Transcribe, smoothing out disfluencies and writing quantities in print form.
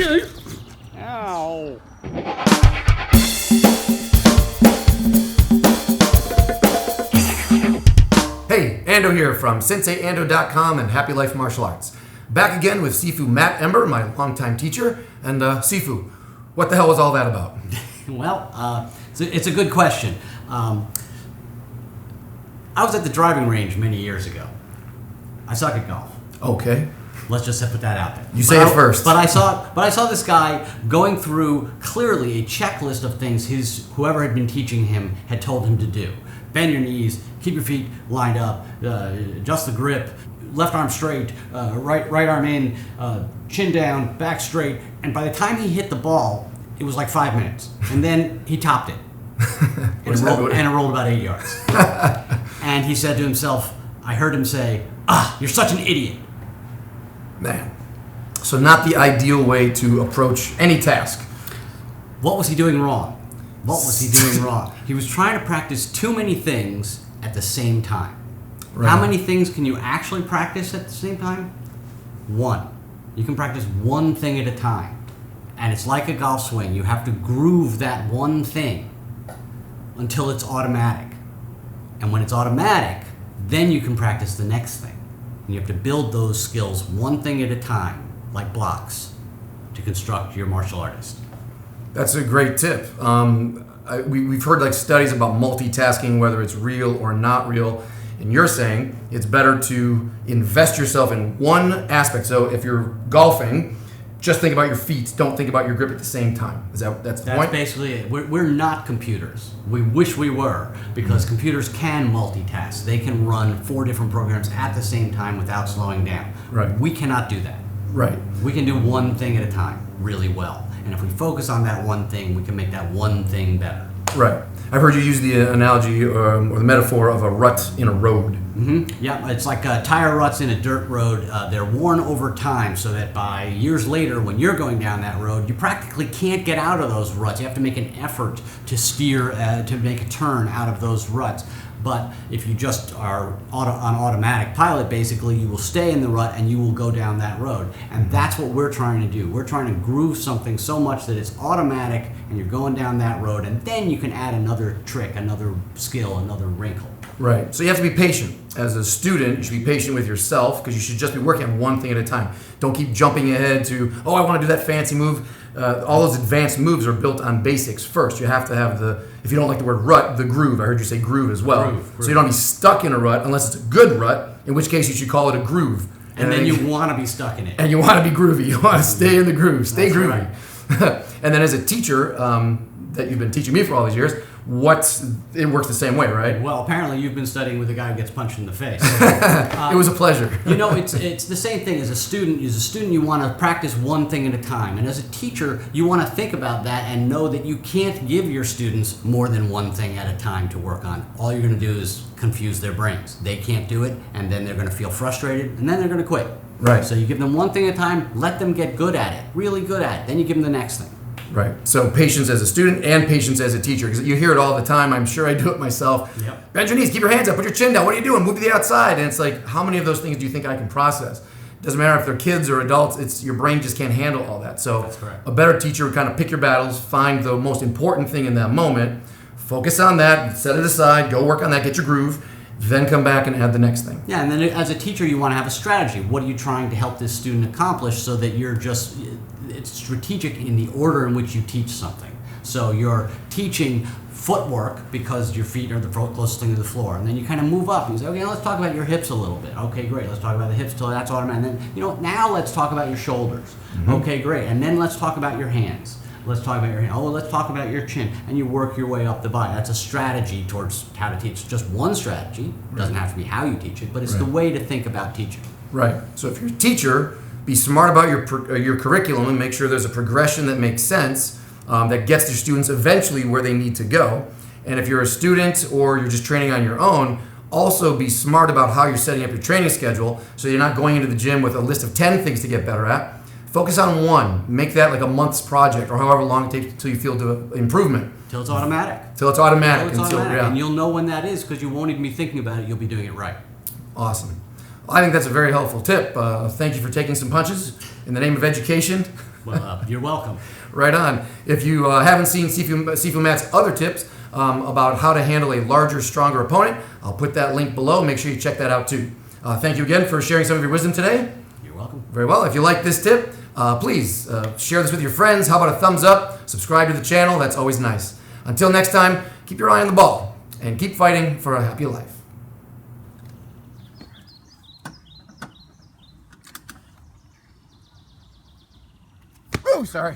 Ow. Hey, Ando here from SenseiAndo.com and Happy Life Martial Arts. Back again with Sifu Matt Ember, my longtime teacher. And Sifu, what the hell was all that about? Well, it's a good question. I was at the driving range many years ago. I suck at golf. Okay. Let's just put that out there. You say it first. But I saw this guy going through clearly a checklist of things whoever had been teaching him had told him to do. Bend your knees, keep your feet lined up, adjust the grip, left arm straight, right arm in, chin down, back straight. And by the time he hit the ball, it was like 5 minutes. And then he topped it. And it rolled about 8 yards. And he said to himself, I heard him say, you're such an idiot. Man. So not the ideal way to approach any task. What was he doing wrong? He was trying to practice too many things at the same time. Right. How many things can you actually practice at the same time? One. You can practice one thing at a time. And it's like a golf swing. You have to groove that one thing until it's automatic. And when it's automatic, then you can practice the next thing. And you have to build those skills one thing at a time, like blocks, to construct your martial artist. That's a great tip. We've heard like studies about multitasking, whether it's real or not real. And you're saying it's better to invest yourself in one aspect. So if you're golfing, just think about your feet. Don't think about your grip at the same time. That's the point? That's basically it. We're not computers. We wish we were, because computers can multitask. They can run 4 different programs at the same time without slowing down. Right. We cannot do that. Right. We can do one thing at a time really well. And if we focus on that one thing, we can make that one thing better. Right. I've heard you use the analogy or the metaphor of a rut in a road. Mm-hmm. Yeah, it's like tire ruts in a dirt road. They're worn over time so that by years later, when you're going down that road, you practically can't get out of those ruts. You have to make an effort to steer, to make a turn out of those ruts. But if you just are on automatic pilot, basically, you will stay in the rut and you will go down that road. And that's what we're trying to do. We're trying to groove something so much that it's automatic and you're going down that road, and then you can add another trick, another skill, another wrinkle. Right. So you have to be patient. As a student, you should be patient with yourself, because you should just be working on one thing at a time. Don't keep jumping ahead to, I want to do that fancy move. All those advanced moves are built on basics first. You have to have if you don't like the word rut, the groove. I heard you say groove as well. Groove. So you don't be stuck in a rut unless it's a good rut, in which case you should call it a groove. And then you want to be stuck in it. And you want to be groovy. You want to stay in the groove. Stay That's groovy. Right. And then as a teacher, that you've been teaching me for all these years, it works the same way, right? Well, apparently you've been studying with a guy who gets punched in the face. It was a pleasure. It's the same thing. As a student, you want to practice one thing at a time. And as a teacher, you want to think about that and know that you can't give your students more than one thing at a time to work on. All you're going to do is confuse their brains. They can't do it, and then they're going to feel frustrated, and then they're going to quit. Right. So you give them one thing at a time, let them get good at it, really good at it. Then you give them the next thing. Right. So patience as a student and patience as a teacher, because you hear it all the time. I'm sure I do it myself. Yep. Bend your knees, keep your hands up, put your chin down. What are you doing? Move to the outside. And it's like, how many of those things do you think I can process? Doesn't matter if they're kids or adults. It's your brain just can't handle all that. So that's correct. A better teacher would kind of pick your battles, find the most important thing in that moment, focus on that, set it aside, go work on that, get your groove, then come back and add the next thing. Yeah, and then as a teacher, you want to have a strategy. What are you trying to help this student accomplish so that it's strategic in the order in which you teach something. So you're teaching footwork because your feet are the closest thing to the floor. And then you kind of move up and you say, okay, let's talk about your hips a little bit. Okay, great. Let's talk about the hips till that's automatic. And then, now let's talk about your shoulders. Mm-hmm. Okay, great. And then let's talk about your hands. Let's talk about your hand. Oh, well, let's talk about your chin. And you work your way up the body. That's a strategy towards how to teach. Just one strategy. It doesn't have to be how you teach it, but it's the way to think about teaching. Right. So if you're a teacher, be smart about your curriculum and make sure there's a progression that makes sense, that gets your students eventually where they need to go. And if you're a student or you're just training on your own, also be smart about how you're setting up your training schedule so you're not going into the gym with a list of 10 things to get better at. Focus on one. Make that like a month's project or however long it takes until you feel the improvement. Till it's automatic. Till it's automatic. And you'll know when that is because you won't even be thinking about it. You'll be doing it right. Awesome. I think that's a very helpful tip. Thank you for taking some punches in the name of education. Well, you're welcome. Right on. If you haven't seen Sifu Matt's other tips about how to handle a larger, stronger opponent, I'll put that link below. Make sure you check that out too. Thank you again for sharing some of your wisdom today. You're welcome. Very well. If you like this tip, please share this with your friends. How about a thumbs up? Subscribe to the channel. That's always nice. Until next time, keep your eye on the ball and keep fighting for a happy life. Oh, sorry.